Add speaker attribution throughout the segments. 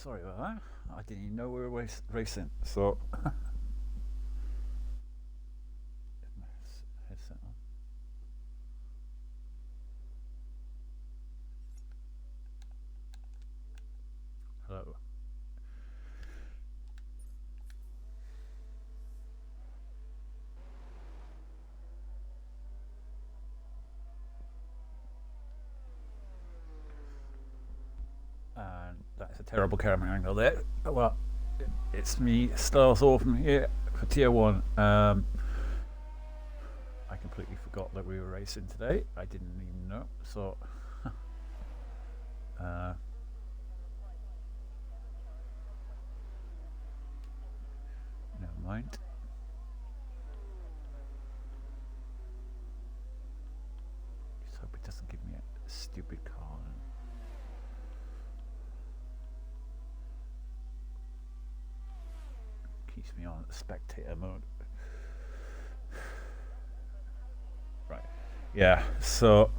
Speaker 1: Sorry about that. I didn't even know we were racing. So, headset on. Hello. And that's a terrible camera angle there. Well, it's me, Stars Orphan here for Tier 1. I completely forgot that we were racing today. I didn't even know. So, never mind. Just hope it doesn't give me a stupid car. Keeps me on spectator mode. Right. Yeah, so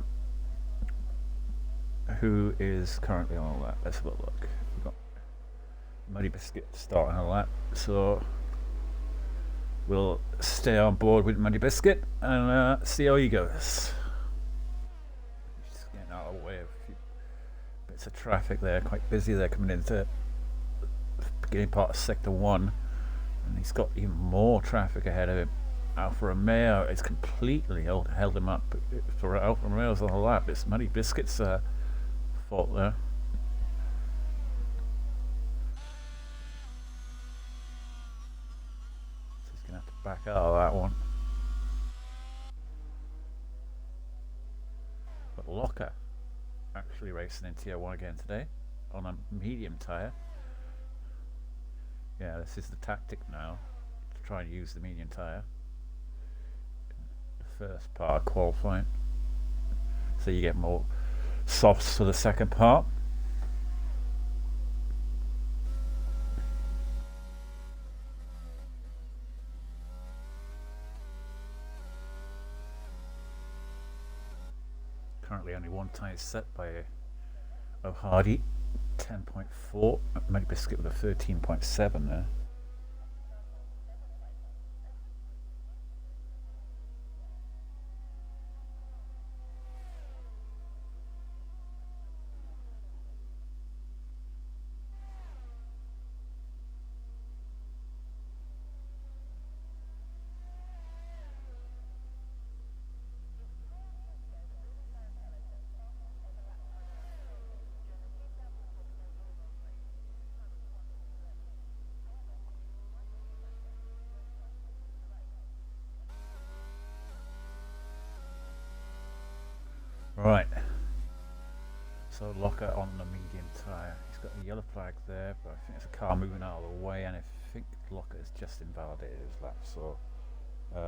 Speaker 1: who is currently on a lap? Let's have a look. We've got Muddy Biscuit starting a lap, so we'll stay on board with Muddy Biscuit and see how he goes. Just getting out of the way of a few bits of traffic there, quite busy there coming into the beginning part of Sector 1. And he's got even more traffic ahead of him. Alfa Romeo is completely held him up. For Alfa Romeo's on the lap. It's Muddy Biscuit's fault there. So he's going to have to back out of that one. But Locker actually racing in Tier 1 again today on a medium tyre. Yeah, this is the tactic now, to try and use the medium tyre. The first part qualifying. So you get more softs for the second part. Currently only one tyre set by O'Hardy. 10.4, Muddy Biscuit with a 13.7 there. Right, so Locker on the medium tyre. He's got a yellow flag there, but I think there's a car moving out of the way, and I think Locker has just invalidated his lap, so we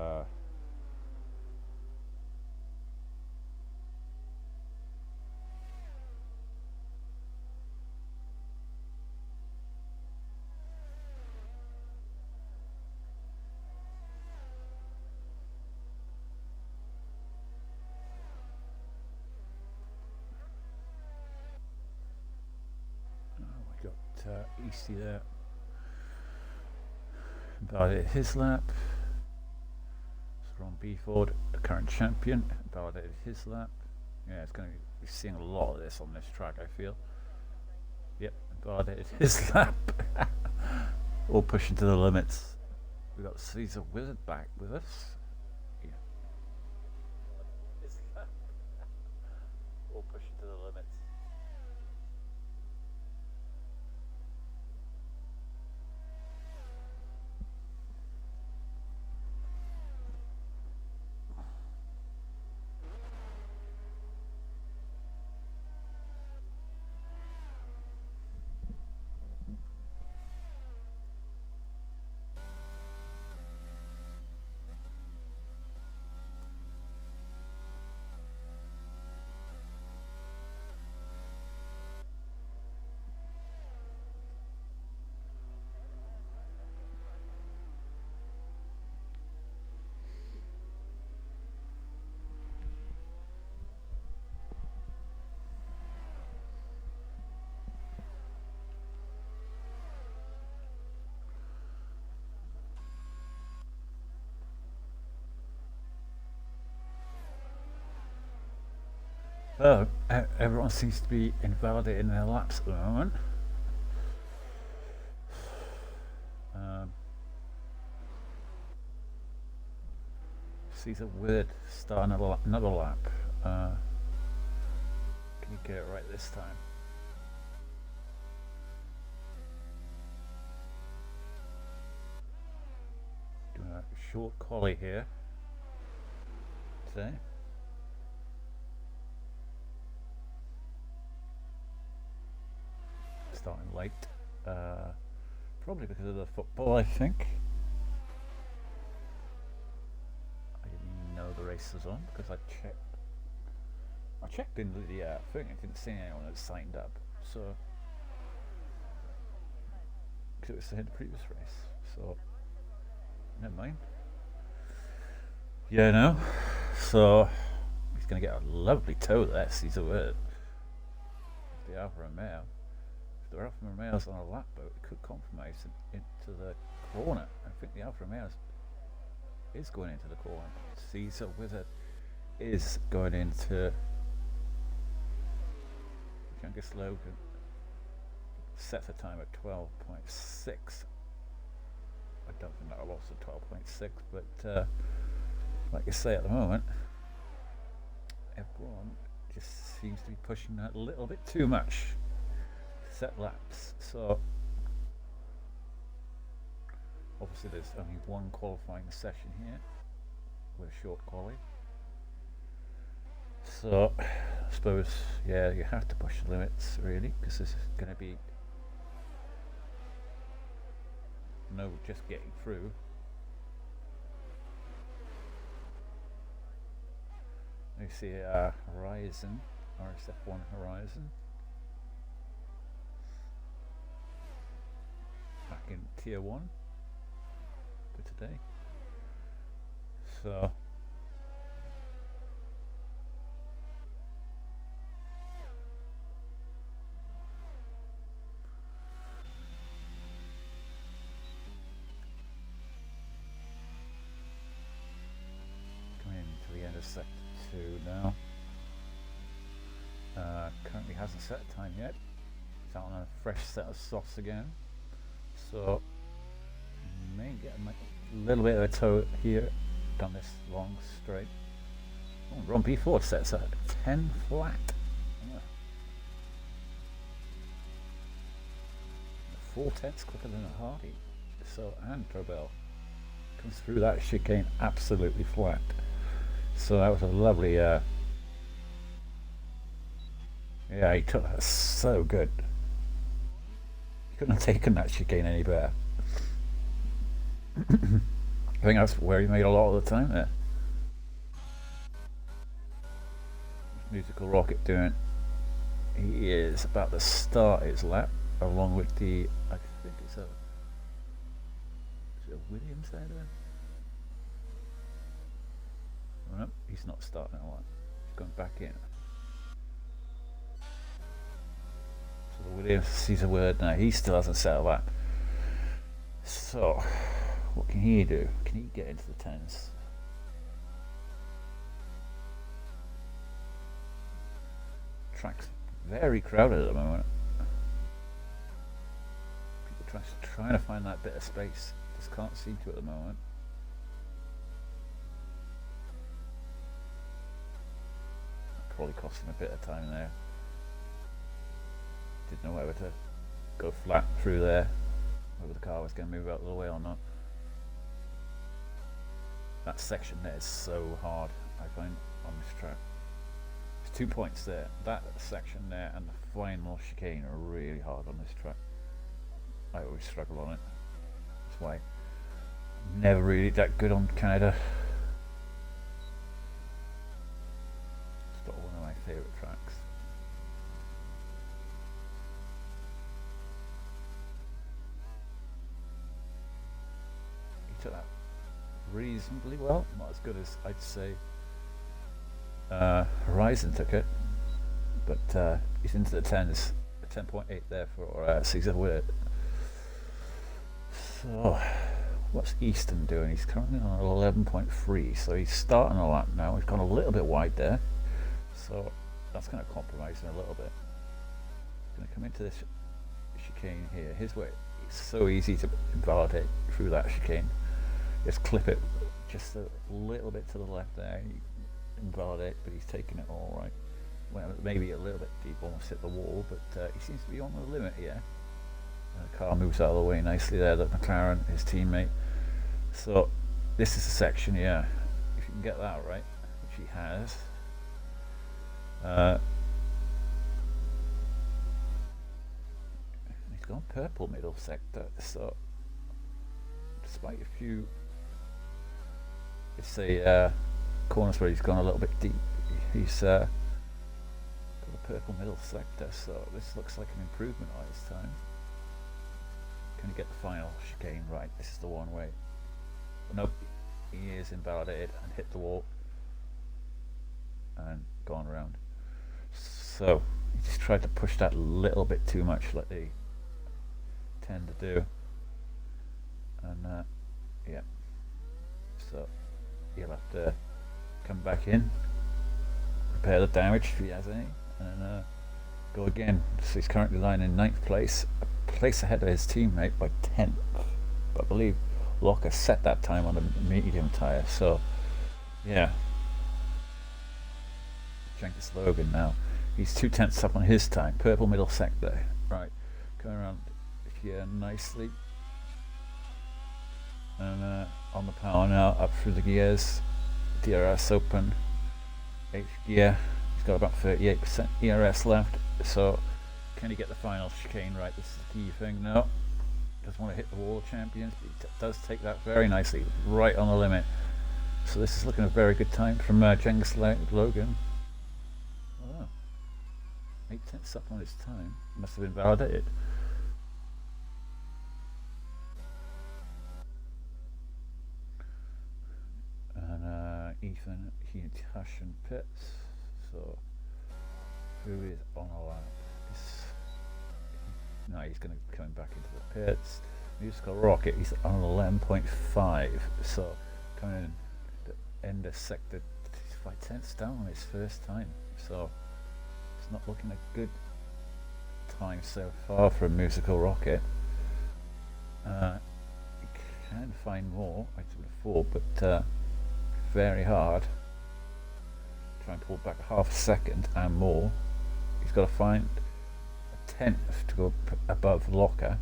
Speaker 1: got Easty there. Invalidated his lap. Ron Beeford, the current champion, invalidated his lap. Yeah, it's going to be seeing a lot of this on this track, I feel. Yep, invalidated his lap. All pushing to the limits. We've got Caesar Wizard back with us. Yeah. All pushing to the limits. Oh, everyone seems to be invalidating their laps at the moment. Caesar Word start another lap. Can you get it right this time? Doing a short collie here today. Starting late, probably because of the football, I think. I didn't even know the race was on because I checked into the thing. I didn't see anyone that signed up, so because it was the previous race. So never mind. Yeah, no. So he's going to get a lovely toe there. He's aware. The Alfa Romeo. If the Alfa Romeo's on a lap boat, it could compromise into the corner. I think the Alfa Romeo is going into the corner. Caesar Wizard is going into youngest Logan. Sets a time at 12.6. I don't think that will lost at 12.6, but like I say, at the moment, everyone just seems to be pushing that a little bit too much to set laps. So obviously there's only one qualifying session here with a short quali. So I suppose, yeah, you have to push the limits really, because this is going to be no just getting through. You see Horizon, RSF1 Horizon, back in Tier 1 for today. So coming into the end of sector 2 now. Currently hasn't set a time yet. It's out on a fresh set of softs again. So may get a little bit of a toe here down this long straight. Oh, Ron B4 sets at 10 flat. Yeah. 4/10 quicker than a Hardy. So, and Trobel comes through that chicane absolutely flat. So that was a lovely, yeah, he took that so good. He couldn't have taken that chicane any better. I think that's where he made a lot of the time there. Musical Rocket doing, he is about to start his lap along with the, I think it's a Williams there? Oh, no, he's not starting a lap. He's going back in. So the Williams sees a word now. He still hasn't set a lap. So what can he do? Can he get into the 10s? Track's very crowded at the moment. People trying to find that bit of space. Just can't seem to at the moment. Probably cost him a bit of time there. Didn't know whether to go flat through there, whether the car was going to move out of the way or not. That section there is so hard, I find, on this track. There's 2 points there. That section there and the final chicane are really hard on this track. I always struggle on it. That's why I'm never really that good on Canada. It's not one of my favourite tracks. He took that reasonably well, not as good as I'd say Horizon took it, but he's into the 10s, 10.8 there for Caesar Willett. So what's Easton doing? He's currently on 11.3, so he's starting a lap now. He's gone a little bit wide there, so that's going to compromise him a little bit. Going to come into this chicane here. Here's where it's so easy to invalidate through that chicane. Just clip it just a little bit to the left there. You invalidate, but he's taking it all right. Well, maybe a little bit deep, almost hit the wall, but he seems to be on the limit here. The car moves out of the way nicely there, that McLaren, his teammate. So this is a section here. If you can get that right, which he has. He's gone purple middle sector, so despite a few, let's say, corners where he's gone a little bit deep, he's got a purple middle sector, so this looks like an improvement on his time. Can he get the final chicane right? This is the one way. But nope, he is invalidated and hit the wall and gone around. So he just tried to push that a little bit too much, like they tend to do. And yeah, so he'll have to come back in, repair the damage if he has any, and go again. So he's currently lying in 9th place, a place ahead of his teammate by 10th. But I believe Locker set that time on a medium tyre, so yeah. Cengiz Logan now, he's 2/10 up on his time, purple middle sector. Right, going around here nicely, and on the power now, up through the gears. DRS open, H gear, he's got about 38% ERS left, so can he get the final chicane right? This is the key thing. No, doesn't want to hit the wall, champions, but he does take that very nicely, right on the limit. So this is looking a very good time from Cengiz Logan. Oh, 8/10 up on his time, must have been validated. And Ethan Hutash pits. So who is on a lap? No, he's going to be coming back into the pits. Musical Rocket, he's on 11.5. So coming in the end of sector, he's 5/10 down on his first time. So it's not looking a good time so far for a Musical Rocket. You can find more, I would have thought, but very hard. Try and pull back half a second and more. He's got to find a 10th to go above Locker,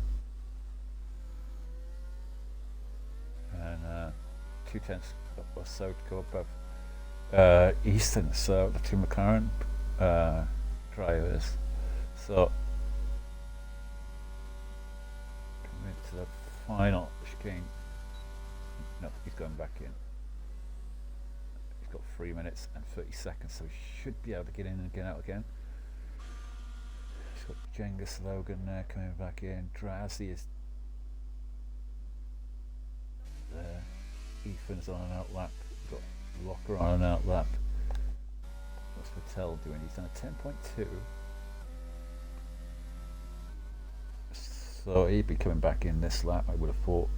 Speaker 1: and 2/10 or so to go above Easton. So the two McLaren drivers. So coming into the final chicane. No, he's going back in. Got 3 minutes and 30 seconds, so he should be able to get in and get out again. He's got Cengiz Logan there coming back in. Drazi is there. Ethan's on an out lap. Got Locker on an out lap. What's Patel doing? He's done a 10.2. So he'd be coming back in this lap, I would have thought.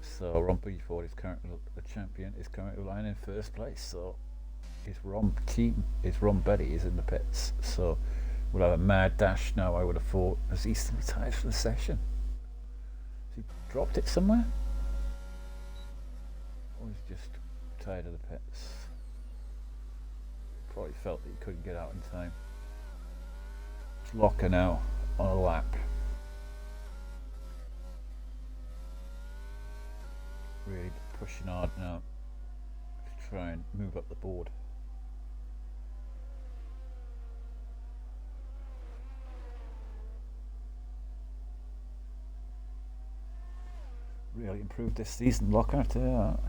Speaker 1: So Ron Ford is currently the champion, is currently lying in first place. So his Ron buddy is in the pits. So we'll have a mad dash now, I would have thought, as Easton retires for the session. Has he dropped it somewhere? Or he's just tired of the pits? Probably felt that he couldn't get out in time. It's Locker now on a lap. Really pushing hard now to try and move up the board. Really improved this season, Locker. Not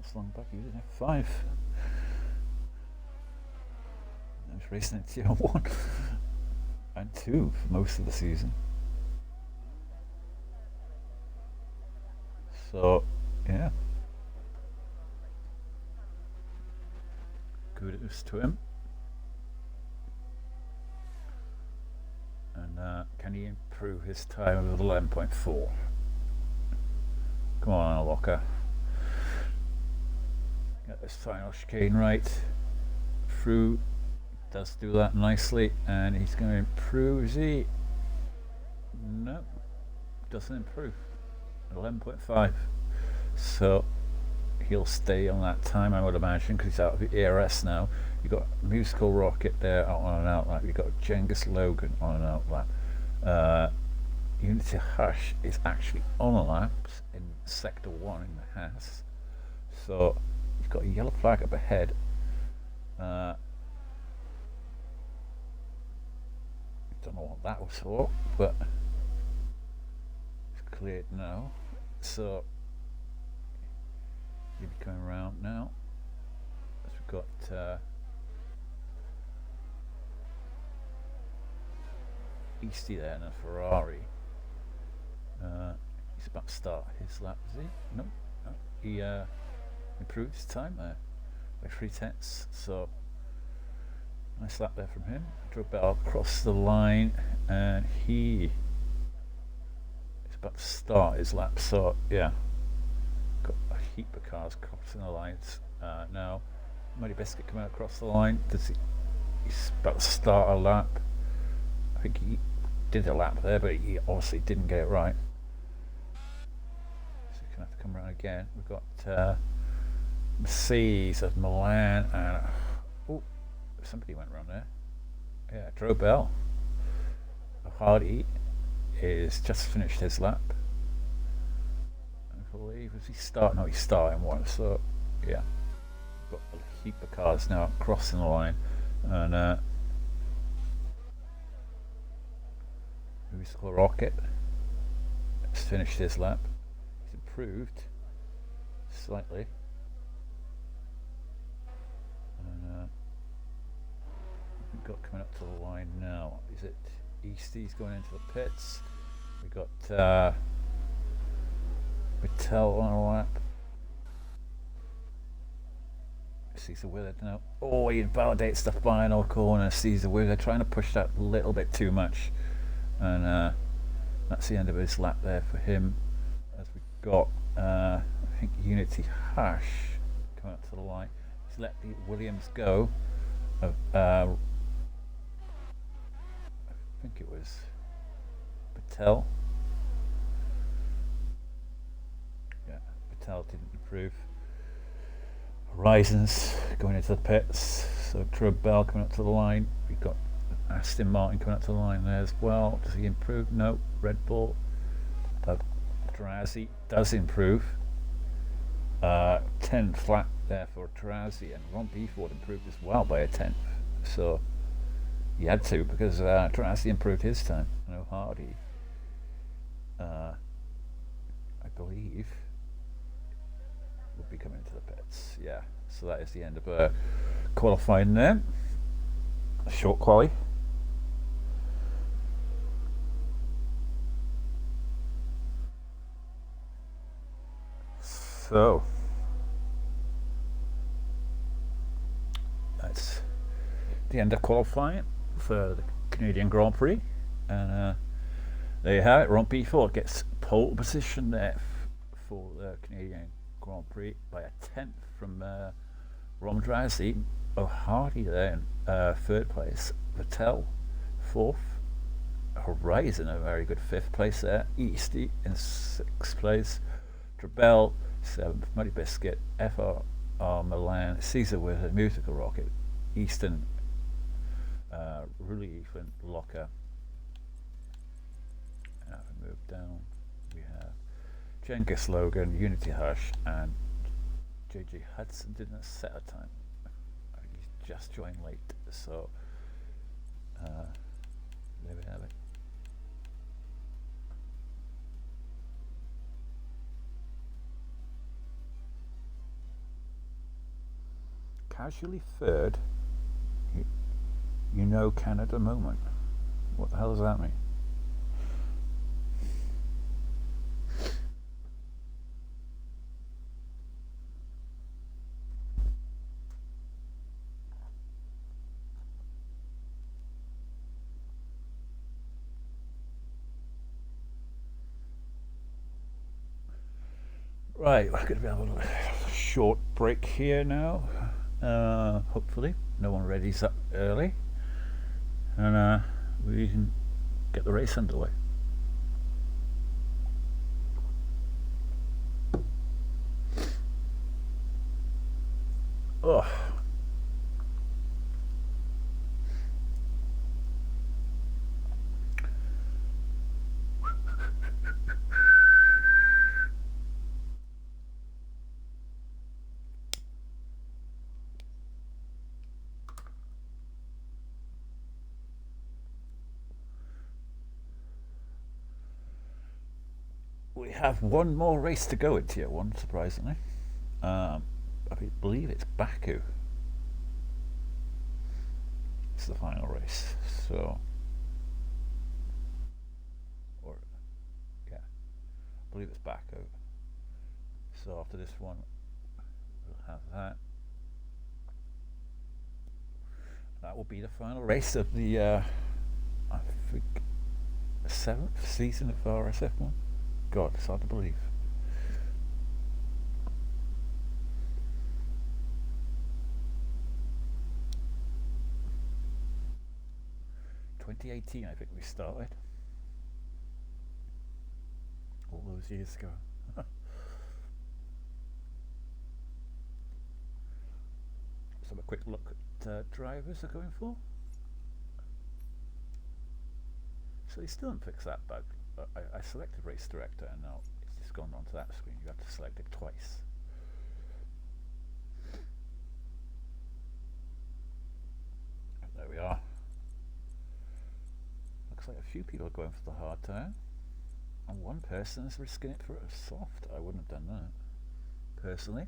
Speaker 1: so long back he was in F5. I was racing in Tier 1 and 2 for most of the season. So, yeah. Kudos to him. And can he improve his time with 11.4? Come on, Locker. Get this final chicane right. through. Does do that nicely, and he's going to improve. Is he? No, doesn't improve. 11.5. So he'll stay on that time, I would imagine, because he's out of the ARS now. You've got Musical Rocket there on an outlap. You've got Genghis Logan on an outlap. Unity Hush is actually on laps in Sector 1 in the Haas. So you've got a yellow flag up ahead. Don't know what that was for, but it's cleared now. So you'll be coming around now. So we've got Easty there and a Ferrari. He's about to start his lap, is he? No. He improved his time there by 3/10. So nice lap there from him. Drobel across the line, and he is about to start his lap. So yeah, got a heap of cars crossing the lines now. Muddy Biscuit coming across the line. He's about to start a lap. I think he did a lap there, but he obviously didn't get it right. So he's gonna have to come around again. We've got Mercedes of Milan, and somebody went around there. Yeah, Drobel. Hardy is just finished his lap. I believe. Was he starting? No, he's starting one. So yeah, got a heap of cars now crossing the line, and Musical Rocket has finished his lap. He's improved slightly. And we've got coming up to the line now. Is it Eastie's going into the pits? We've got Mattel on a lap. Caesar Willard now. Oh, he invalidates the final corner. Caesar Willard trying to push that a little bit too much. And that's the end of his lap there for him. As we've got, I think, Unity Hush coming up to the line. He's let the Williams go. I think it was Patel. Yeah, Patel didn't improve. Horizons going into the pits. So Drobel coming up to the line. We've got Aston Martin coming up to the line there as well. Does he improve? No. Red Bull. Drazzy does improve. 10th lap there for Drazzy, and Ron Beeford improved as well by a 10th. So he had to, because Drazzy improved his time. No Hardy, I believe, will be coming into the pits. Yeah. So that is the end of qualifying there. A short quali. So that's the end of qualifying for the Canadian Grand Prix, and there you have it. Ron Beeford gets pole position there for the Canadian Grand Prix by a 10th from Ron Drazzy. Hardy there in 3rd place. Vettel 4th. Horizon a very good 5th place there. Easty in 6th place. Drobel 7th. Muddy Biscuit, FRR Milan, Caesar with a Musical Rocket, Easton, Relief and Locker. And if we move down, we have Genghis Logan, Unity Hush, and JJ Hudson didn't set a time. He's just joined late, so there we have it. Casually 3rd, you know Canada moment. What the hell does that mean? Right, we're going to have a little short break here now. Hopefully no one readies up early, and we can get the race underway. Oh. We have one more race to go in Tier 1, surprisingly. I believe it's Baku. It's the final race, so... Or, yeah, I believe it's Baku. So after this one, we'll have that. That will be the final race of the, I think, 7th season of RSF1. God, it's hard to believe. ...2018, I think we started. All those years ago. Let's have a quick look at drivers are going for. So they still didn't fix that bug. I selected race director and now it's just gone onto that screen. You have to select it twice. And there we are. Looks like a few people are going for the hard tire, and one person is risking it for a soft. I wouldn't have done that personally.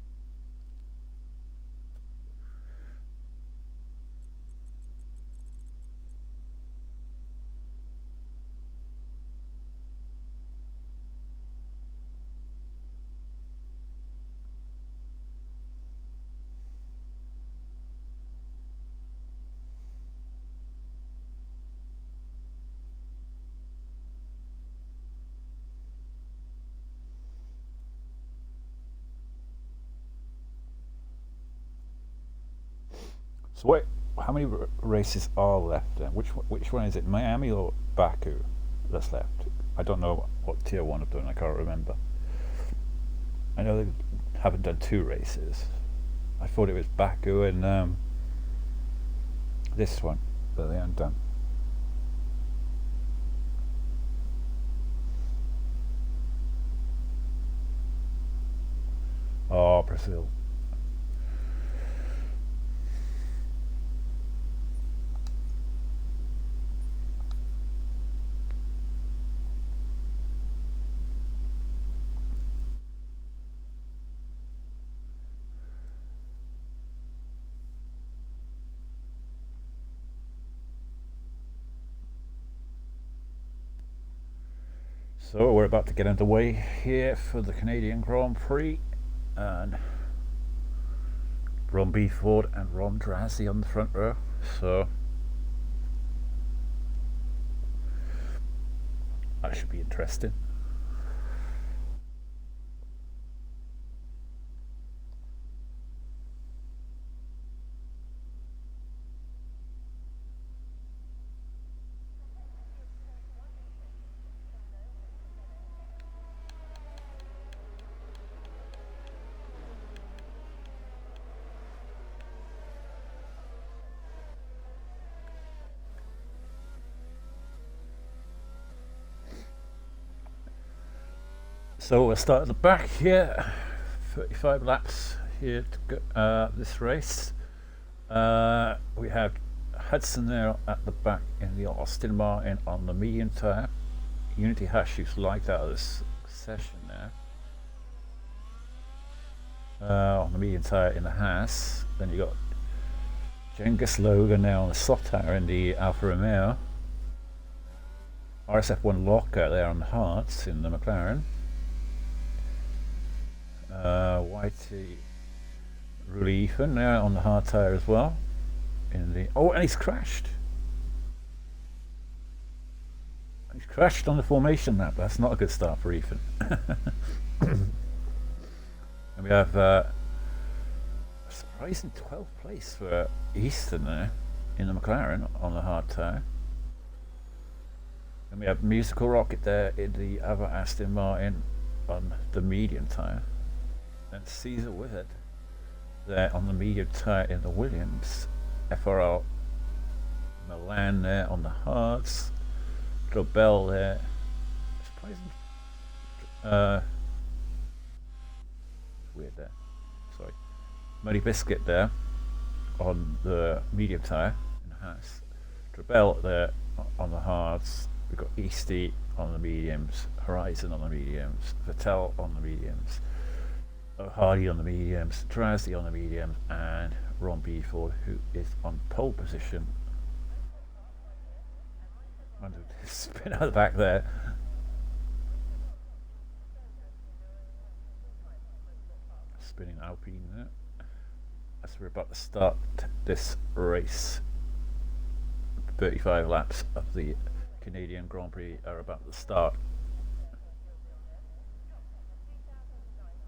Speaker 1: So wait, how many races are left then? Which one is it? Miami or Baku that's left? I don't know what Tier 1 have done, I can't remember. I know they haven't done 2 races. I thought it was Baku and this one, but they haven't done. Oh, Brazil. So we're about to get underway here for the Canadian Grand Prix, and Ron Beeford and Ron Drazzy on the front row. So that should be interesting. So we'll start at the back here, 35 laps here to go, this race. We have Hudson there at the back in the Aston Martin on the medium tyre. Unity Hash used to like that of this session there. On the medium tyre in the Haas. Then you got Genghis Logan now on the soft tyre in the Alfa Romeo. RSF1 Locker there on the Hearts in the McLaren. Whitey Rully Ethan now on the hard tyre as well. In the and he's crashed. He's crashed on the formation lap. That's not a good start for Ethan. And we have Surprising 12th place for Easton there in the McLaren on the hard tyre. And we have Musical Rocket there in the other Aston Martin on the medium tyre. And Caesar Wizard there on the medium tyre in the Williams. FRL Milan there on the hards. Drobel there. Surprising. Weird there. Sorry. Muddy Biscuit there on the medium tyre in Haas. Drobel there on the hards. We've got Easty on the mediums, Horizon on the mediums, Vettel on the mediums, Hardy on the mediums, Drasdy on the mediums, and Ron Beeford, who is on pole position. Under the spin out the back there. Spinning Alpine there. As we're about to start this race, 35 laps of the Canadian Grand Prix are about to start.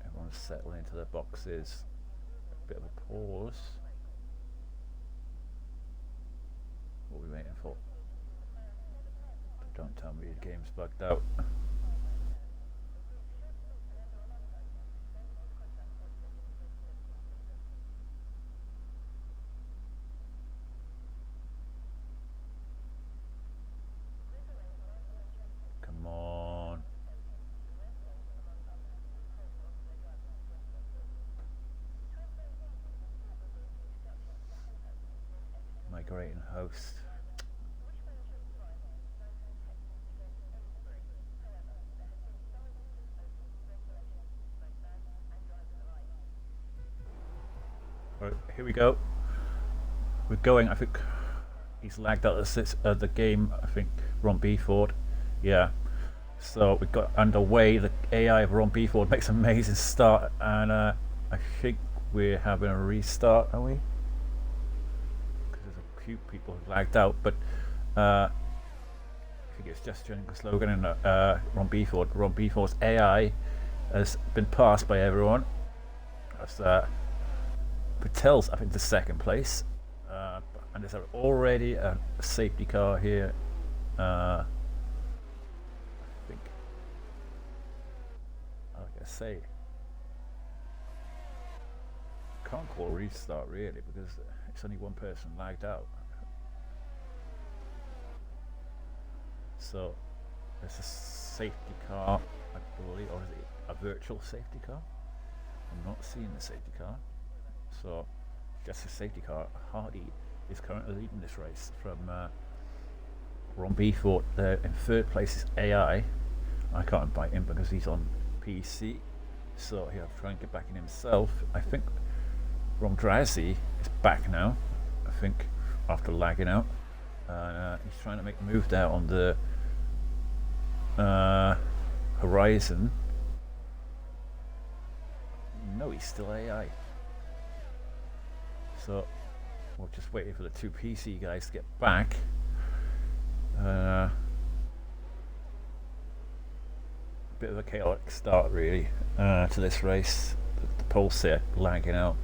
Speaker 1: Everyone's settling into their boxes. A bit of a pause. What are we waiting for? Don't tell me the game's bugged out. Come on. Migrating host. Right, here we go. We're going. I think he's lagged out of the game. I think Ron Beeford. Yeah. So we got underway. The AI of Ron Beeford makes an amazing start, and I think we're having a restart, are we? Because there's a few people who lagged out, but I think it's just Jennifer Slogan and Ron Beeford. Ron Beeford's AI has been passed by everyone. That's Patel's up into second place, and there's already a safety car here. I think like I say, can't call a restart really because it's only one person lagged out. So there's a safety car, I believe, or is it a virtual safety car? I'm not seeing the safety car. So, just a safety car. Hardy is currently leading this race from Ron Beeford. In third place is AI. I can't invite him because he's on PC. So he'll try and get back in himself. I think Ron Drasdy is back now. I think after lagging out. He's trying to make a move there on the Horizon. No, he's still AI. So we're just waiting for the two PC guys to get back. Bit of a chaotic start really to this race. The pulse there lagging out,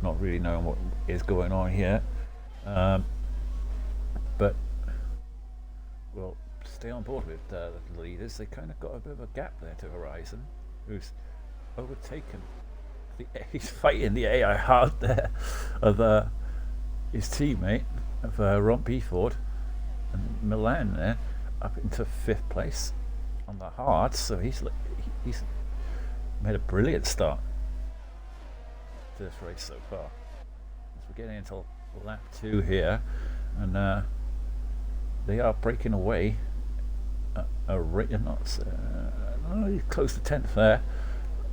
Speaker 1: not really knowing what is going on here. But we'll stay on board with the leaders. They kind of got a bit of a gap there to Horizon, who's overtaken. He's fighting the AI hard there of his teammate of Ron Beeford and Milan there up into fifth place on the hard. So he's made a brilliant start to this race so far. As we're getting into lap 2 here, and they are breaking away. He's close to 10th there.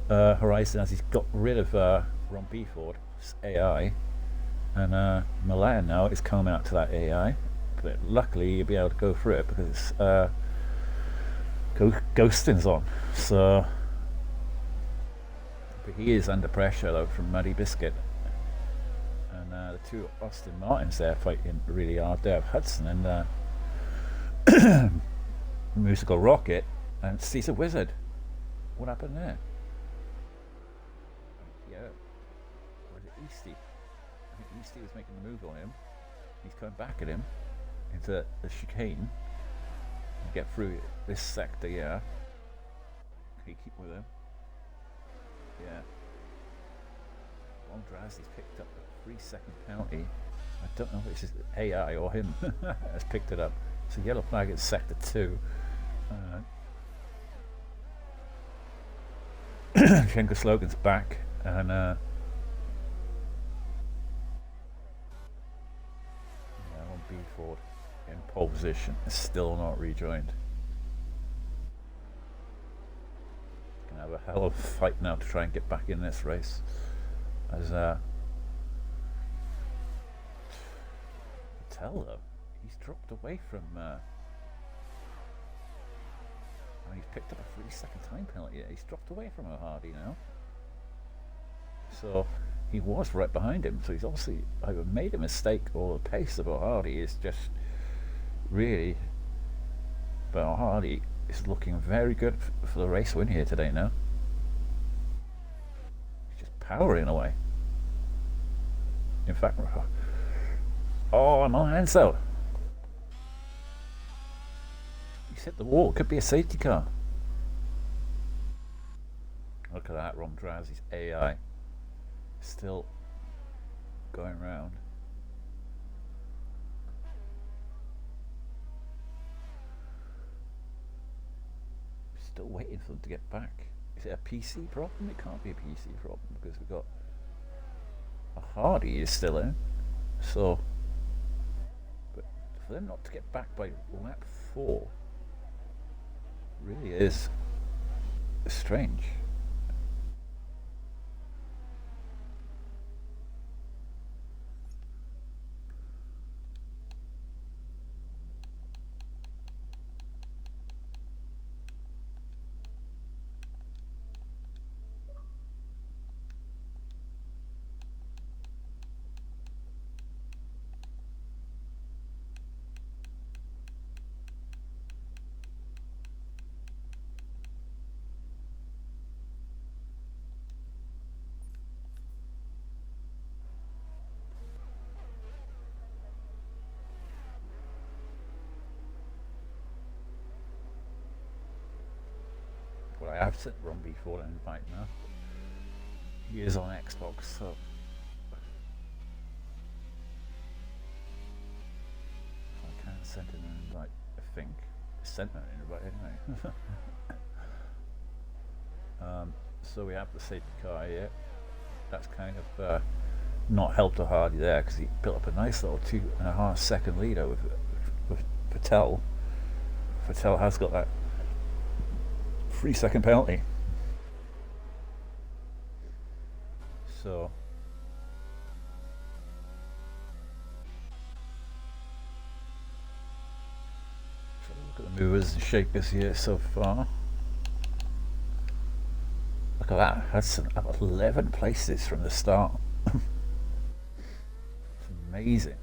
Speaker 1: Horizon, as he's got rid of Ron Beeford's AI, and Milan now is coming out to that AI, but luckily you'll be able to go through it because Ghosting's on. So, but he is under pressure though from Muddy Biscuit, and the two Austin Martins there fighting really hard there of Hudson and Musical Rocket and Caesar Wizard. What happened there? Eastie. I think Eastie was making the move on him. He's coming back at him into the chicane. Get through this sector, yeah. Can you keep with him? Yeah. Andrazi's picked up a 3-second penalty. I don't know if it's AI or him has picked it up. It's a yellow flag at sector 2. Schenker Slogan's back, and yeah, on B Ford in pole position, still not rejoined. Gonna have a hell of a fight now to try and get back in this race. As Patel though, he's dropped away from. He's picked up a 3-second time penalty. He's dropped away from O'Hardy now. So he was right behind him. So he's obviously either made a mistake or the pace of O'Hardy is just really. But O'Hardy is looking very good for the race win here today now. He's just powering away. In fact, oh, I'm on Ansel. He's hit the wall. It could be a safety car. Look at that, Romdrazi's AI. Still going round. Still waiting for them to get back. Is it a PC problem? It can't be a PC problem because we've got a Hardy is still in. So, but for them not to get back by lap 4 really is strange. Well, I have sent Ron before an invite now. He is on Xbox, so I can send him an invite. I think I sent him an invite anyway. So we have the safety car here. That's kind of not helped O'Hardy there because he built up a nice little 2.5 second leader with Patel. Patel has got that 3-second penalty. So look at the movers and shakers here so far. Look at that, Hudson up 11 places from the start. It's amazing.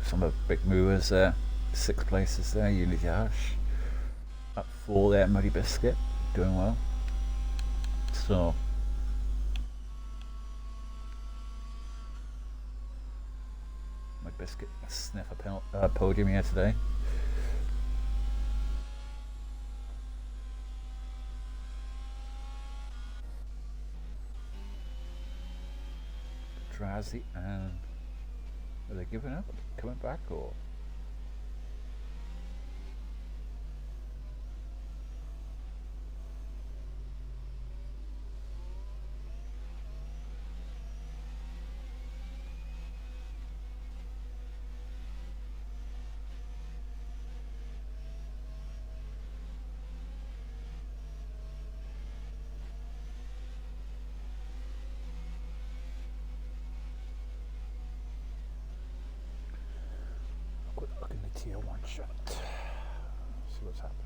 Speaker 1: Some of the big movers there, 6 places there. Unity Ash up 4 there. Muddy Biscuit doing well. So Muddy Biscuit sniff a podium here today. Drazi and are they giving up? Coming back or? Look in the tier 1 shot. See what's happening.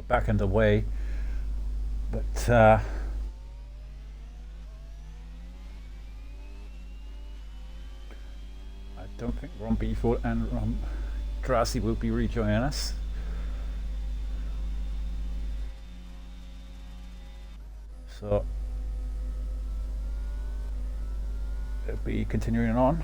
Speaker 1: we're back underway, but I don't think Ron Beeford and Ron Drassi will be rejoining us. So it'll be continuing on.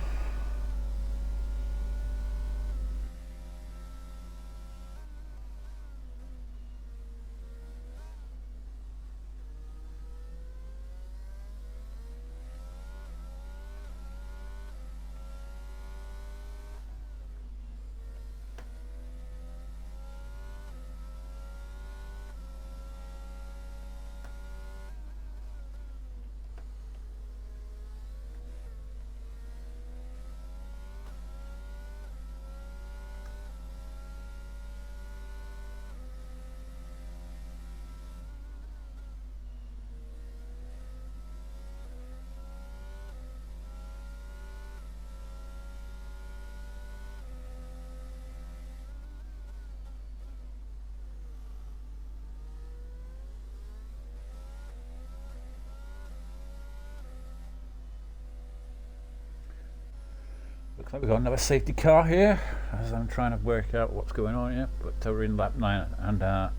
Speaker 1: Looks like we've got another safety car here as I'm trying to work out what's going on here, but we're in lap 9 and no,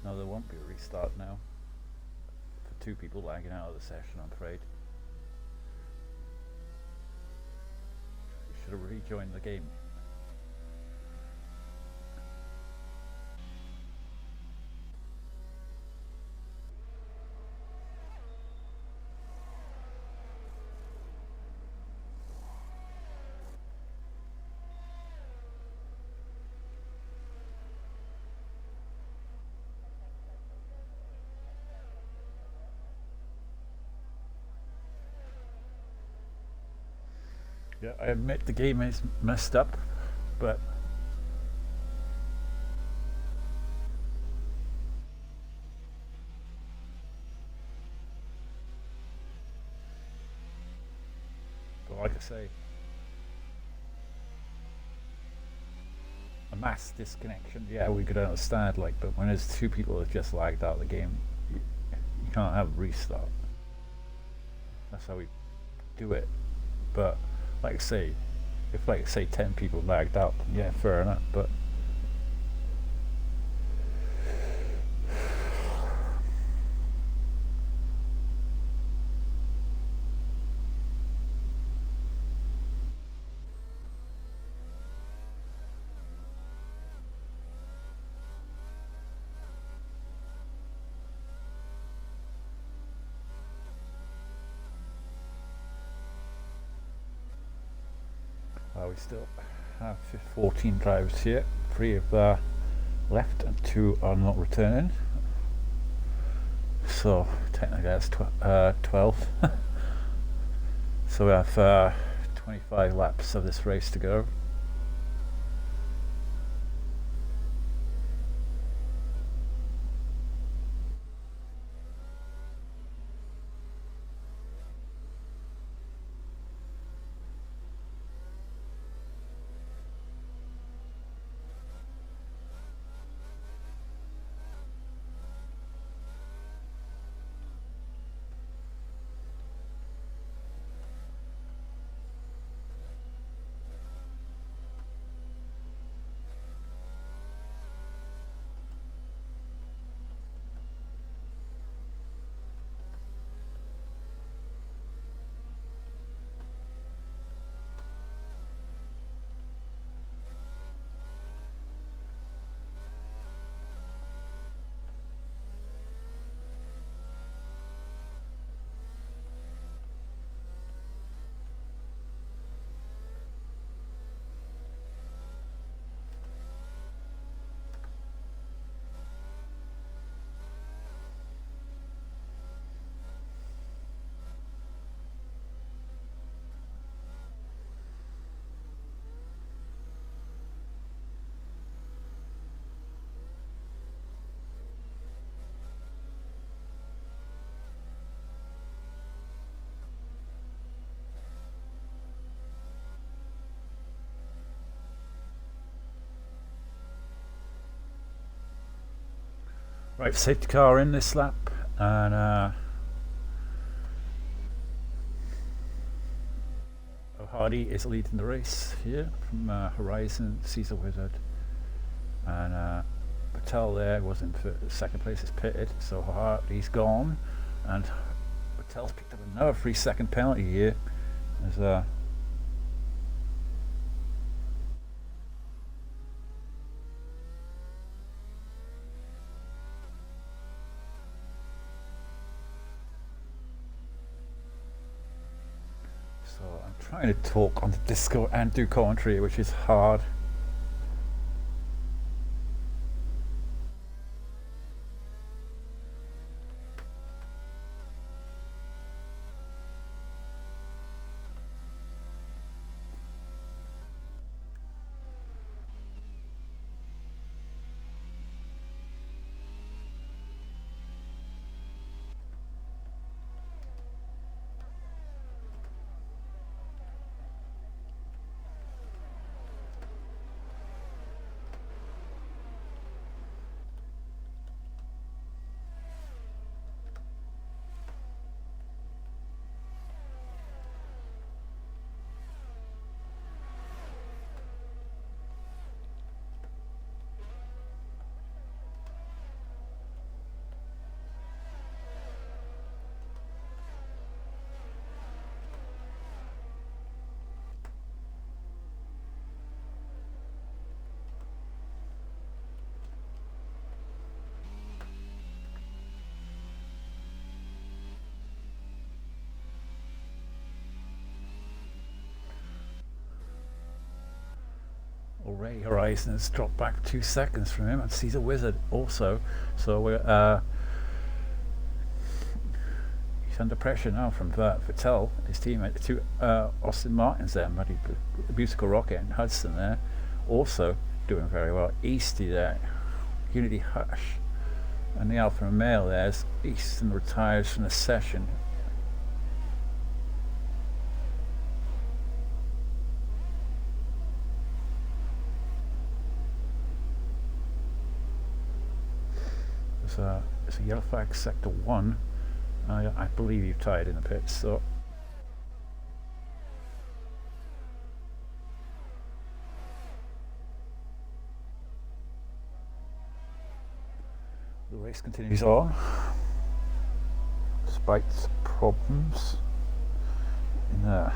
Speaker 1: there won't be a restart now for 2 people lagging out of the session, I'm afraid. You should have rejoined the game. Yeah, I admit the game is messed up, but like I say, a mass disconnection, yeah, we could understand, like, but when there's 2 people that just lagged out of the game, you can't have a restart. That's how we do it. But like I say, if like say 10 people lagged out, yeah, fair enough, but we still have 14 drivers here. 3 have left and 2 are not returning. So technically that's 12. So we have 25 laps of this race to go. Right, safety car in this lap, and O'Hardy is leading the race here from Horizon, Caesar Wizard, and Patel there was in second place, is pitted, so Hardy's gone, and Patel's picked up another 3-second penalty here. As so I'm trying to talk on the Discord and do commentary, which is hard. Already Horizon has dropped back 2 seconds from him, and Caesar Wizard also. So we're he's under pressure now from Vettel, his teammate, to Austin Martin's there, Muddy Musical Rocket, and Hudson there, also doing very well. Easty there, Unity Hush, and the Alfa Romeo there's Easton retires from the session. It's a yellow flag sector 1. I believe you've tied in the pits, so the race continues on despite problems in the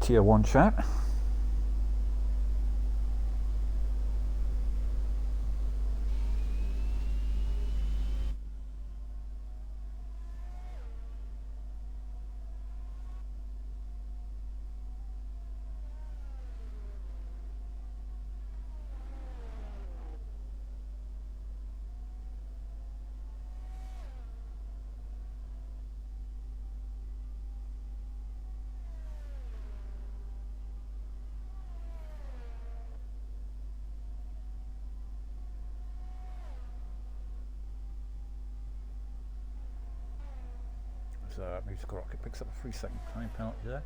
Speaker 1: tier 1 chat. Musical Rocket picks up a 3-second time penalty there.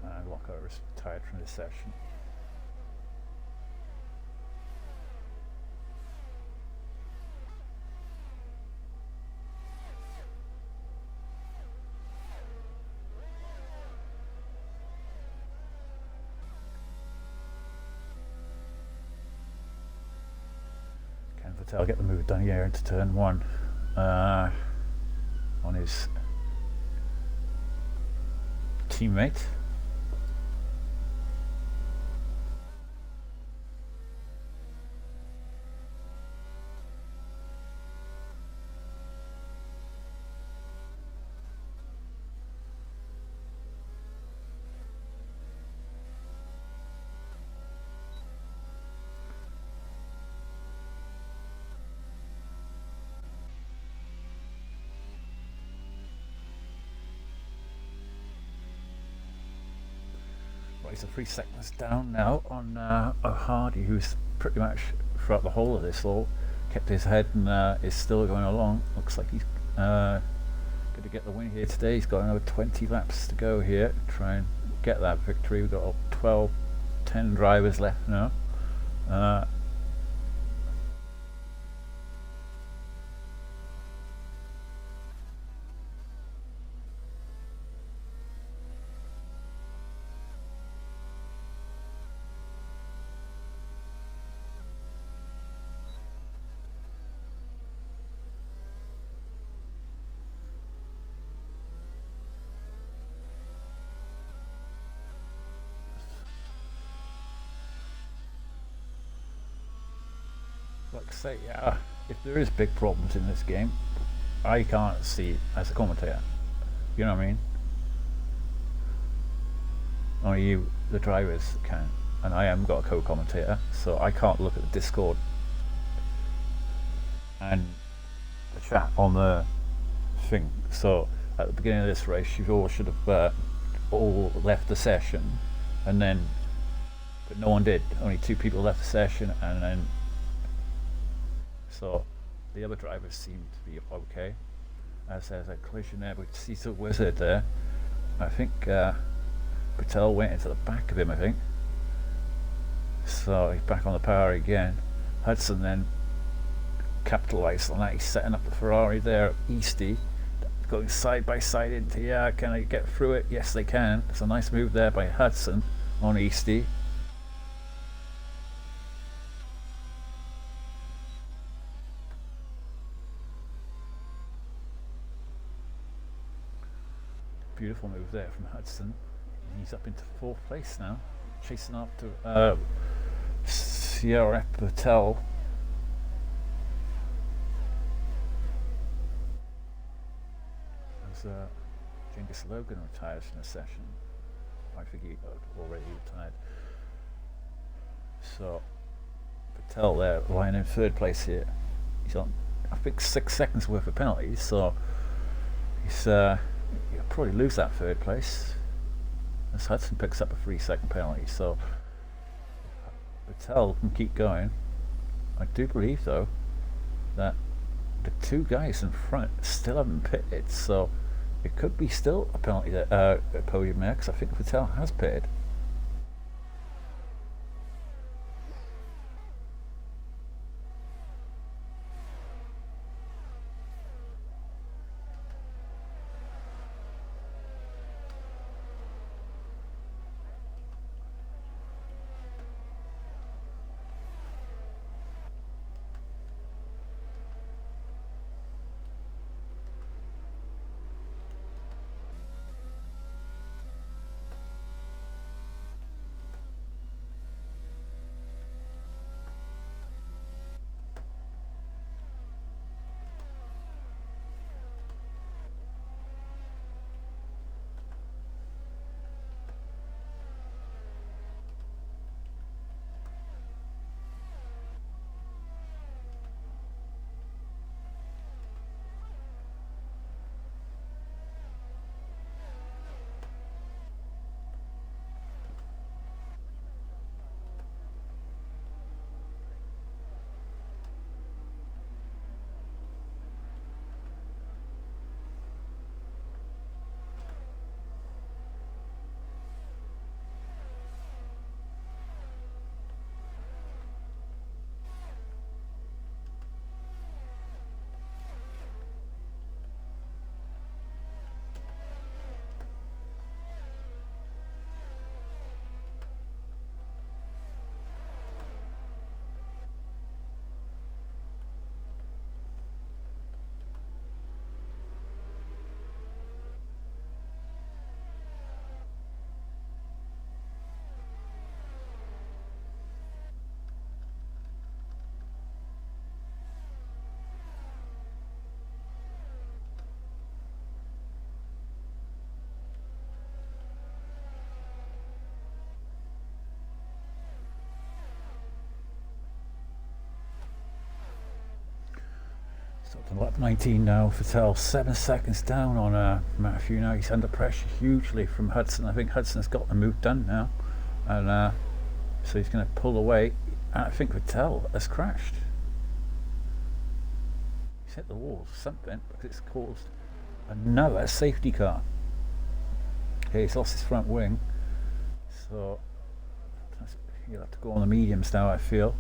Speaker 1: And Walker is retired from this session. I'll get the move done here into turn 1 on his teammate. He's 3 seconds down now on O'Hardy, who's pretty much throughout the whole of this all kept his head and is still going along. Looks like he's going to get the win here today. He's got another 20 laps to go here, try and get that victory. We've got 10 drivers left now. Like I say, if there is big problems in this game, I can't see it as a commentator. You know what I mean? Only you, the drivers, can. And I haven't got a co-commentator, so I can't look at the Discord and the chat on the thing. So at the beginning of this race, you all should have all left the session, and then, but no one did. Only 2 people left the session, and then so the other drivers seem to be okay. As there's a collision there with Cecil Wizard there. I think Patel went into the back of him, I think. So he's back on the power again. Hudson then capitalised on that. He's setting up the Ferrari there, Easty, going side by side into, can they get through it? Yes, they can. It's a nice move there by Hudson on Easty. Beautiful move there from Hudson. He's up into 4th place now, chasing after Sierra Patel. As Genghis Logan retires from the session. I think he already retired. So Patel there, lying in 3rd place here. He's on, I think, 6 seconds worth of penalties, so he's he'll probably lose that 3rd place as Hudson picks up a 3-second penalty. So Patel can keep going. I do believe though that the 2 guys in front still haven't pitted, so it could be still a penalty there, a podium there, because I think Patel has pitted. So up to lap 19 now, Vettel 7 seconds down on Matthew now. He's under pressure hugely from Hudson. I think Hudson's got the move done now, and so he's going to pull away. And I think Vettel has crashed. He's hit the wall or something, because it's caused another safety car. He's lost his front wing, so he'll have to go on the mediums now, I feel.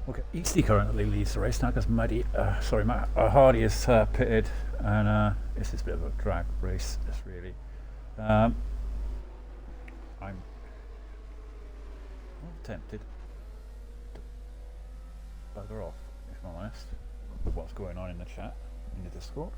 Speaker 1: Okay, Eastley currently leads the race now because Hardy is pitted, and this is a bit of a drag race. This really, I'm tempted to bugger off, if I'm honest, with what's going on in the chat, in the Discord.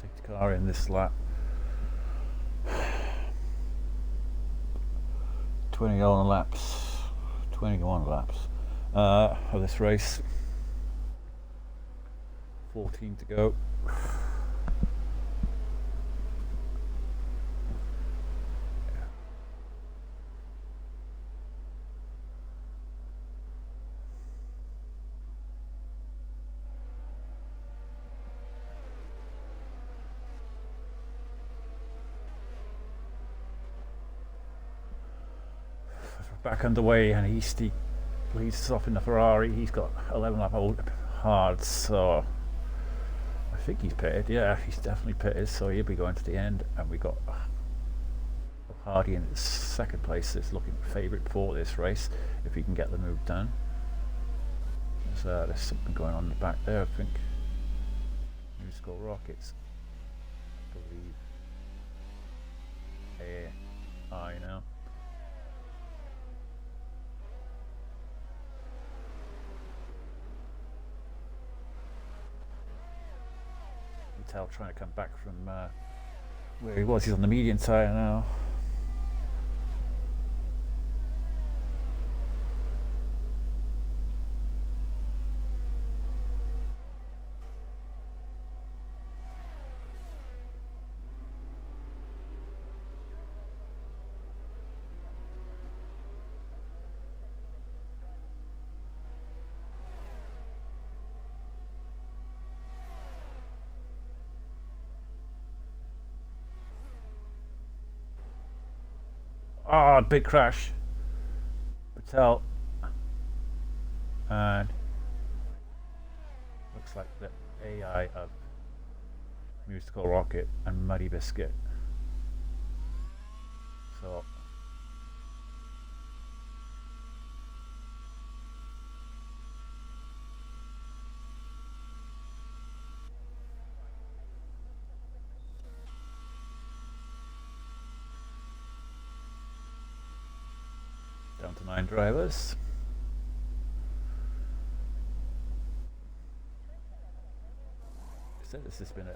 Speaker 1: Safety car in this lap. 21 laps of this race. 14 to go. Back underway, and Easty leads us off in the Ferrari. He's got 11 lap old hard, so I think he's pitted. Yeah, he's definitely pitted, so he'll be going to the end. And we got Hardy in second place. It's looking favourite for this race if he can get the move done. There's something going on in the back there, I think. New School Rockets, I believe. I know. Tell trying to come back from where he was. He's on the median tyre now. Oh, big crash. Patel. And looks like the AI of Musical Rocket and Muddy Biscuit. So down to 9 drivers. So this has been a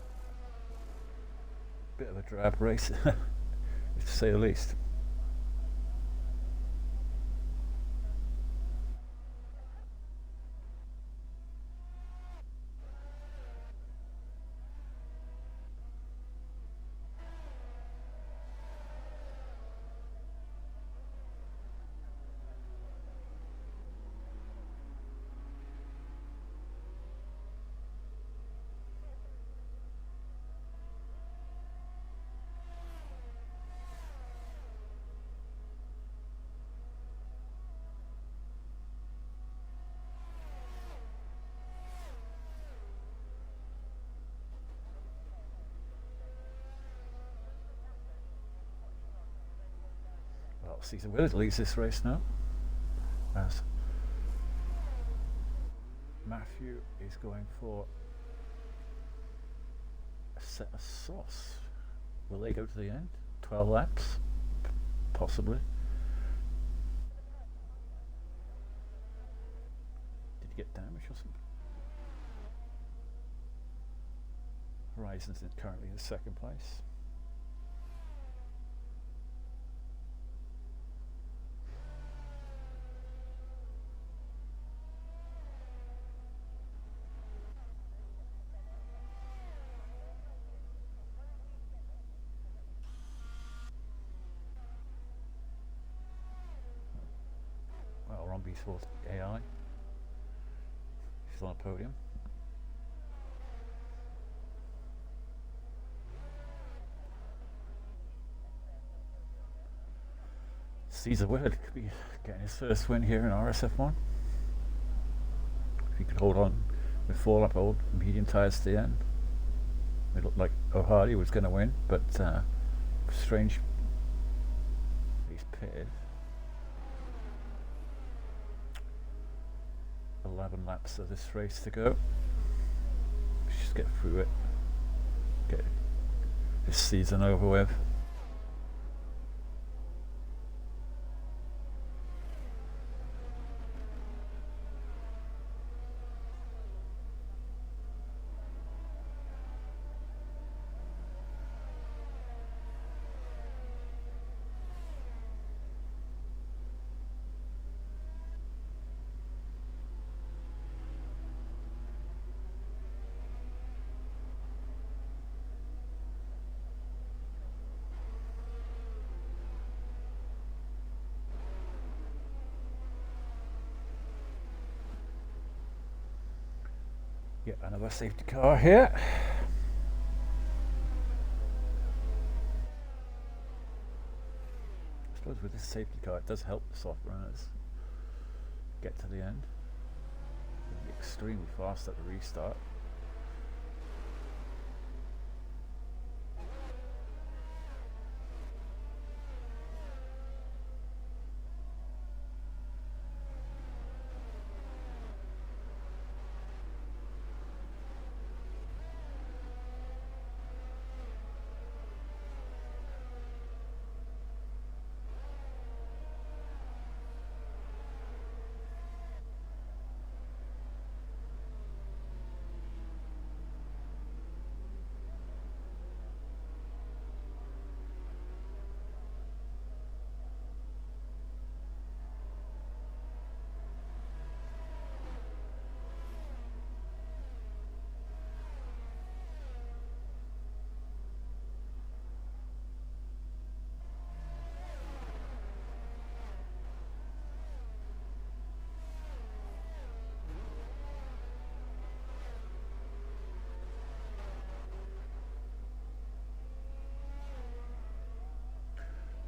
Speaker 1: bit of a drab race, to say the least. Well, Caesar Willard leads this race now, as Matthew is going for a set of sauce. Will they go to the end? 12 laps? Possibly. Did you get damage or something? Horizon's currently in second place. Well, Romby's fourth AI. She's on a podium. Caesar Willard could be getting his first win here in RSF1. If he could hold on with 4 lap old medium tyres to the end. It looked like O'Hardy was going to win, but strange. He's pitted. 11 laps of this race to go. Just get through it. Get this season over with. Yep, another safety car here. I suppose with this safety car it does help the soft runners get to the end. They'll be extremely fast at the restart.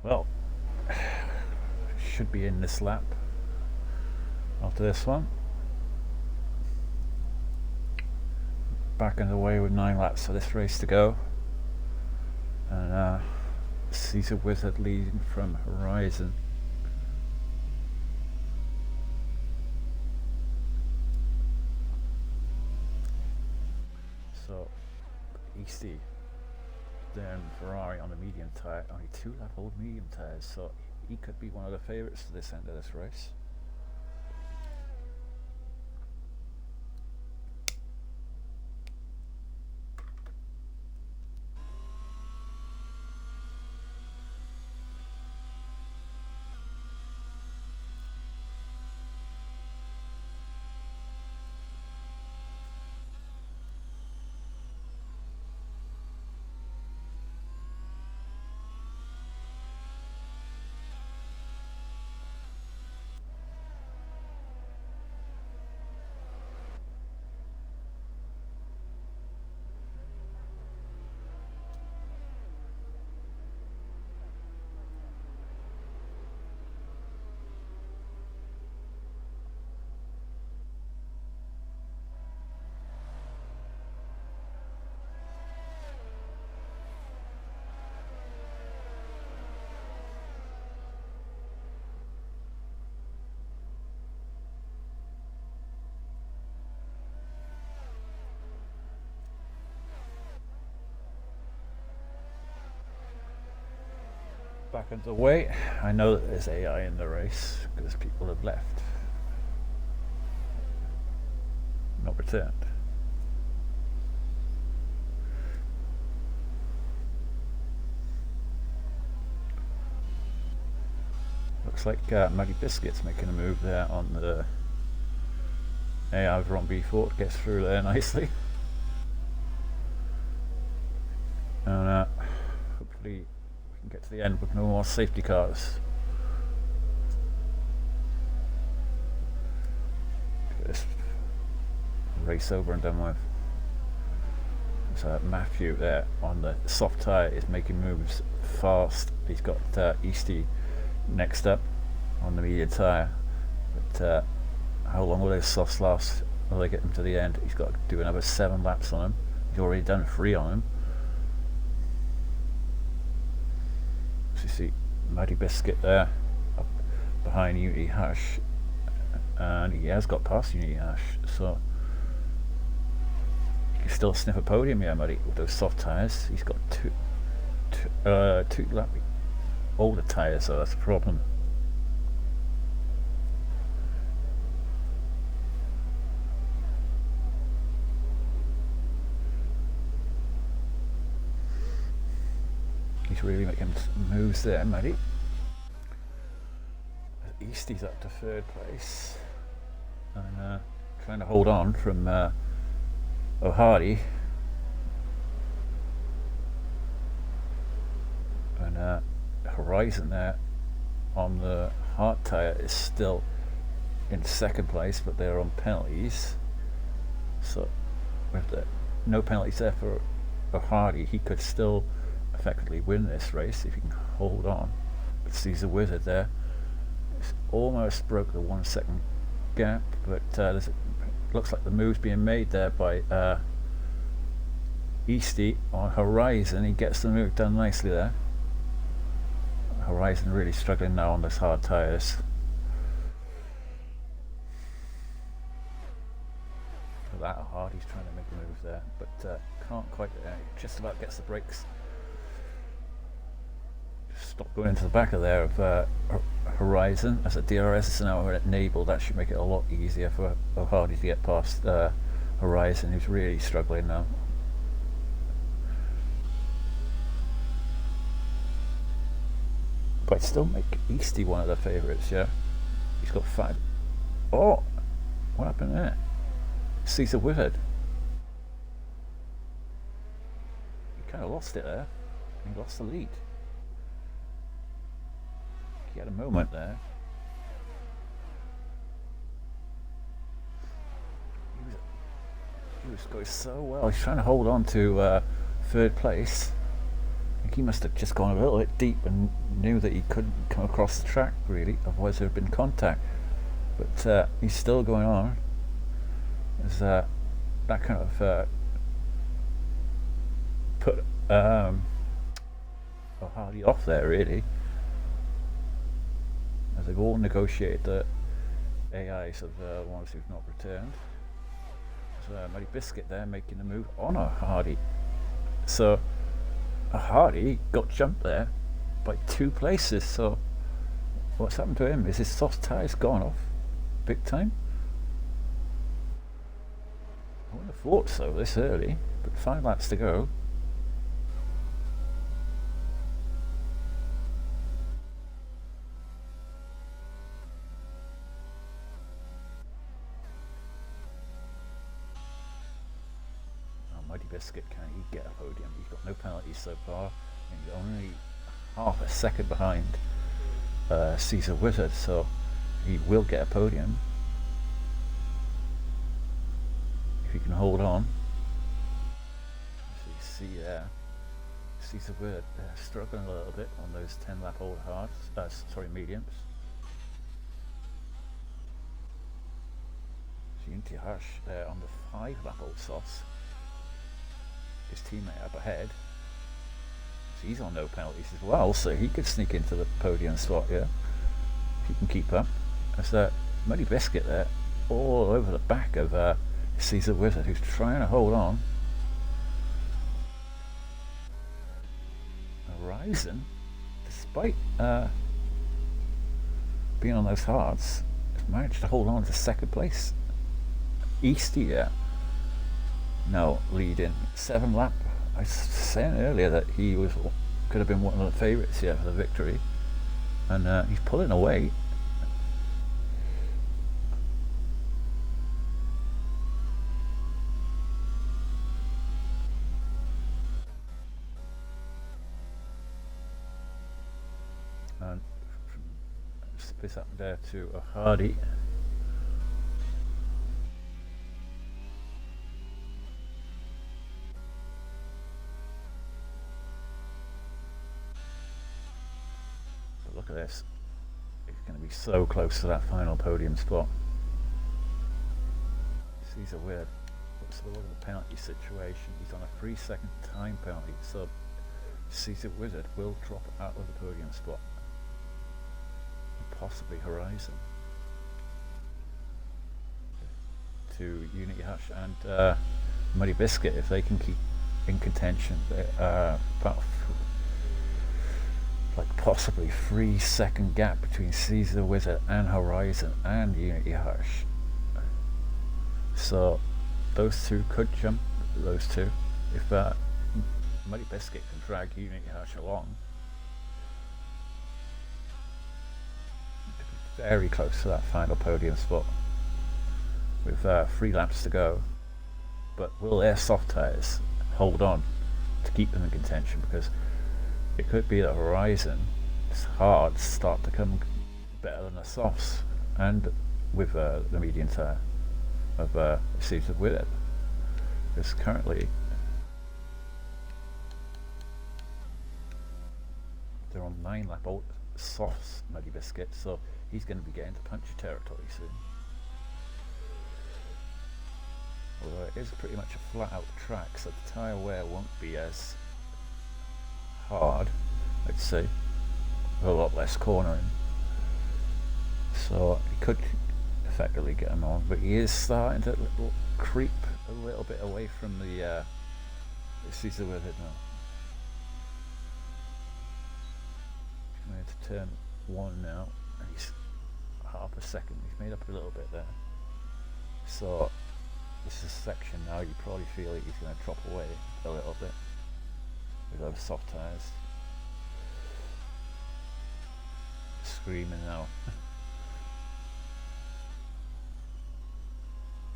Speaker 1: Well, should be in this lap after this one. Back underway with 9 laps for this race to go, and Caesar Wizard leading from Horizon. So Easty, then Ferrari on the medium tyre, only 2 lap old medium tyres, so he could be one of the favourites to this end of this race. Back underway. I know that there's AI in the race because people have left, not returned. Looks like Muddy Biscuit's making a move there on the AI from B4. Gets through there nicely, and hopefully get to the end with no more safety cars. Get this race over and done with. So Matthew there on the soft tyre is making moves fast. He's got Easty next up on the medium tyre, but how long will those softs last? Will they get him to the end? He's got to do another 7 laps on him. He's already done 3 on him. You see Muddy Biscuit there up behind Unity Hush, and he has got past Unity Hush, so you can still sniff a podium here, Muddy, with those soft tyres. He's got two lap older tyres, so that's a problem. He's really making moves there, Muddy. Easty's up to 3rd place and trying to hold on from O'Hardy, and Horizon there on the hard tyre is still in 2nd place, but they're on penalties, so with no penalties there for O'Hardy, he could still effectively win this race if he can hold on. But Caesar Wizard there, it's almost broke the 1 second gap, but looks like the move's being made there by Easty on Horizon. He gets the move done nicely there. Horizon really struggling now on those hard tyres. For that hard, he's trying to make a move there, but can't quite. Just about gets the brakes. Stop going into the back of there of Horizon. As a DRS is now enabled, that should make it a lot easier for O'Hardy to get past Horizon, who's really struggling now. But I'd still make Easty one of the favourites, yeah. He's got 5. Oh, what happened there? Caesar Wizard. He kind of lost it there. He lost the lead. He had a moment there. He was going so well. He's trying to hold on to 3rd place. think he must have just gone a little bit deep and knew that he couldn't come across the track really, otherwise there would have been contact. But he's still going on. There's that kind of put Hardy off there really, as they've all negotiated the AIs of the ones who've not returned. So Muddy Biscuit there making the move on a Hardy. So a Hardy got jumped there by 2 places. So what's happened to him? Is his soft tyres gone off big time? I wouldn't have thought so this early, but 5 laps to go. Muddy Biscuit, can he get a podium? He's got no penalties so far, and he's only half a second behind Caesar Wizard, so he will get a podium if he can hold on. So you see there, Caesar Wizard struggling a little bit on those 10-lap old hards, mediums. So Unity Hush there on the 5-lap old softs. His teammate up ahead, so he's on no penalties as well, so he could sneak into the podium spot here if he can keep up. There's that Muddy Biscuit there all over the back of Caesar Wizard, who's trying to hold on. Horizon, despite being on those hards, has managed to hold on to 2nd place. Easty here now leading 7 lap. I was saying earlier that he could have been one of the favourites here for the victory, and he's pulling away. And split up there to a Hardy. Look at this. He's going to be so close to that final podium spot. Caesar Wizard. Let's have a look at the penalty situation. He's on a 3-second time penalty, so Caesar Wizard will drop out of the podium spot. And possibly Horizon. To Unity Hush and Muddy Biscuit, if they can keep in contention. About like possibly 3-second gap between Caesar Wizard and Horizon and Unity Hush. So those two could jump those two if Muddy Biscuit can drag Unity Hush along. Very close to that final podium spot with 3 laps to go. But will their soft tyres hold on to keep them in contention? Because it could be that Horizon's hards start to come better than the softs, and with the medium tyre of Caesar with it. Because currently they're on 9-lap old softs, Muddy Biscuit, so he's going to be getting to punchy territory soon. Although it is pretty much a flat out track, so the tyre wear won't be as hard, I'd say, with a lot less cornering, so he could effectively get him on, but he is starting to creep a little bit away from the Caesar with it now. He's going to turn 1 now, and he's half a second, he's made up a little bit there, so this is a section now you probably feel like he's going to drop away a little bit with those soft tyres. Screaming now.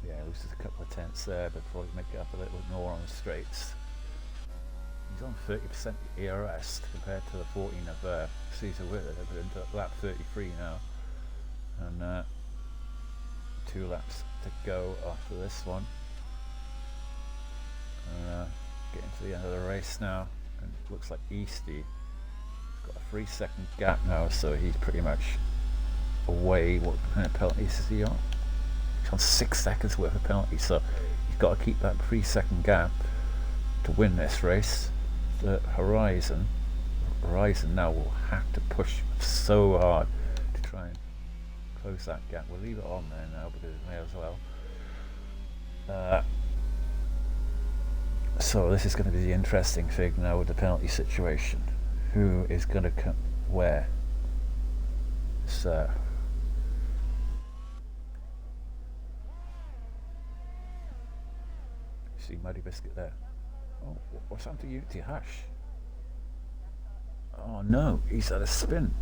Speaker 1: Yeah, loses a couple of tenths there, but probably make it up a little more on the straights. He's on 30% ERS compared to the 14 of Caesar Wizard. They're into lap 33 now, and 2 laps to go after this one. Getting to the end of the race now, and looks like Eastie got a 3-second gap now, so he's pretty much away. What kind of penalties is he on? He's on 6 seconds worth of penalties, so he's got to keep that 3-second gap to win this race. The Horizon now will have to push so hard to try and close that gap. We'll leave it on there now because it may as well. So this is going to be the interesting thing now with the penalty situation. Who is going to come where? So see Muddy Biscuit there. Oh, what's happened to Unity Hash? Oh no, he's had a spin.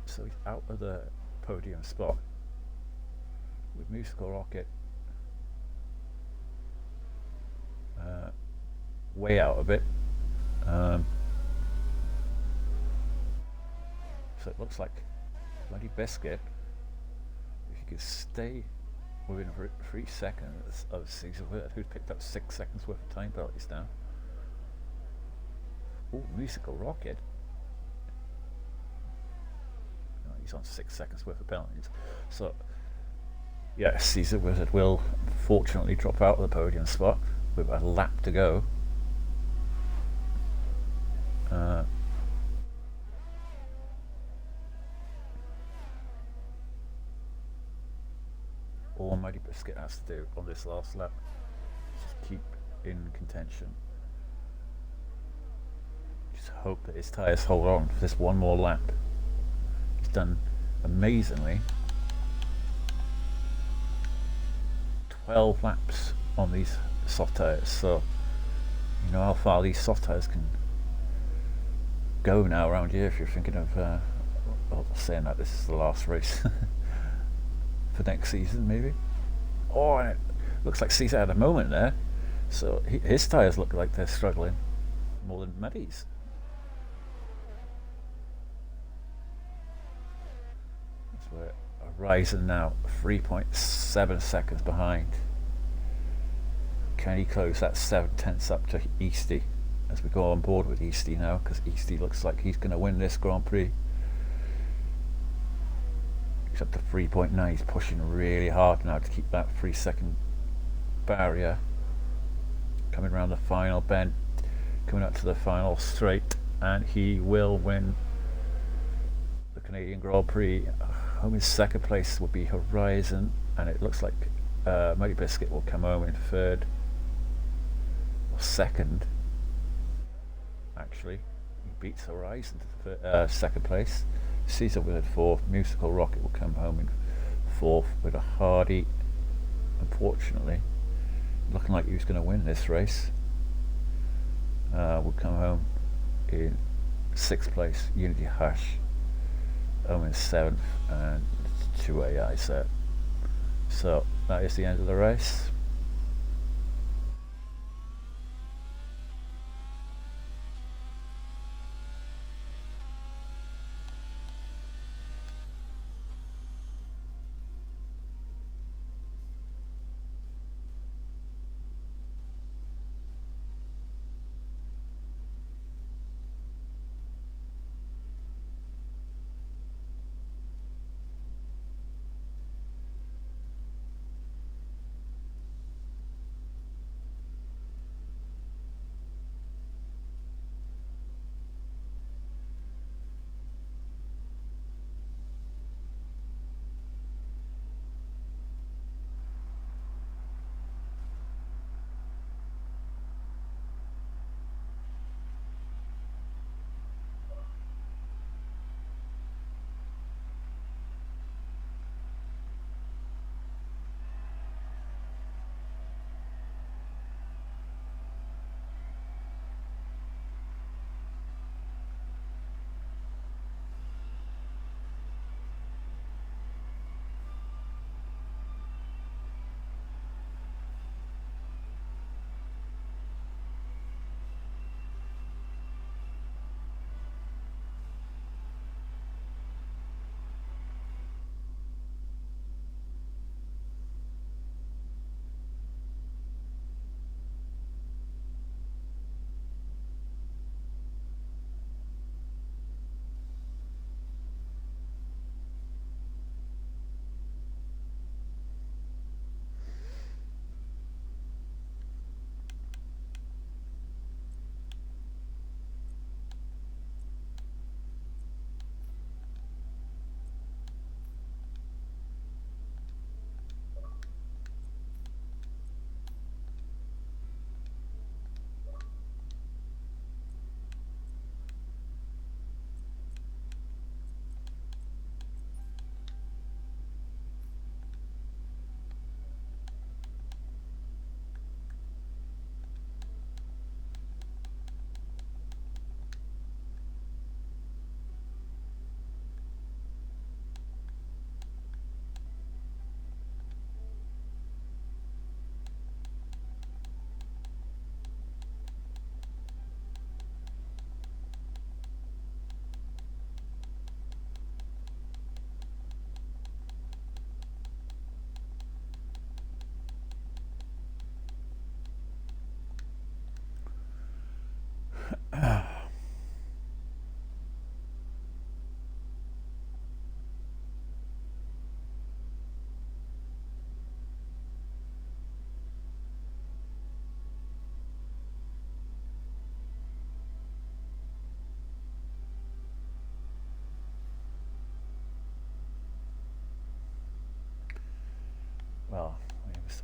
Speaker 1: So he's out of the podium spot with Musical Rocket way out of it. So it looks like Muddy Biscuit, if he could stay within 3 seconds of Caesar Word, who's picked up 6 seconds worth of time penalties now. Oh, Musical Rocket. Oh, he's on 6 seconds worth of penalties. So, yeah, Caesar Wizard will fortunately drop out of the podium spot with a lap to go. All Mighty Biscuit has to do on this last lap is just keep in contention. Just hope that his tyres hold on for this one more lap. He's done amazingly 12 laps on these soft tyres, so you know how far these soft tyres can go now around here if you're thinking of saying that this is the last race for next season maybe. Oh, and it looks like Caesar had a moment there, so his tyres look like they're struggling more than Muddy's. That's where Horizon now 3.7 seconds behind. Can he close that 7/10 up to Eastie as we go on board with Eastie now, because Eastie looks like he's going to win this Grand Prix. He's up to 3.9. He's pushing really hard now to keep that 3-second barrier. Coming around the final bend, coming up to the final straight, and he will win the Canadian Grand Prix. Home in second place would be Horizon, and it looks like Mighty Biscuit will come home in third or second. Actually, he beats Horizon to second place. Caesar with fourth. Musical Rocket will come home in fourth with a Hardy, unfortunately, looking like he was going to win this race. Will come home in sixth place. Unity Hash home in seventh, and 2 AI set. So that is the end of the race.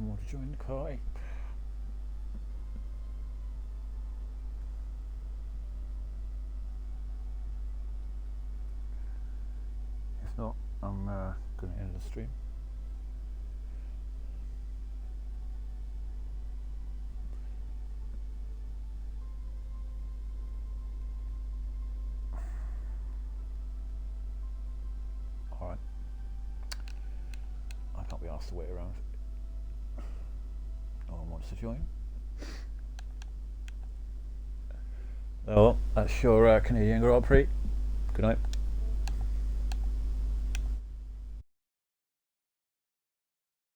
Speaker 1: someone to join the party. If not, I'm going to end the stream. Alright. I can't be asked to wait around. No one wants to join. Oh, well, that's your Canadian Grand Prix. Good night.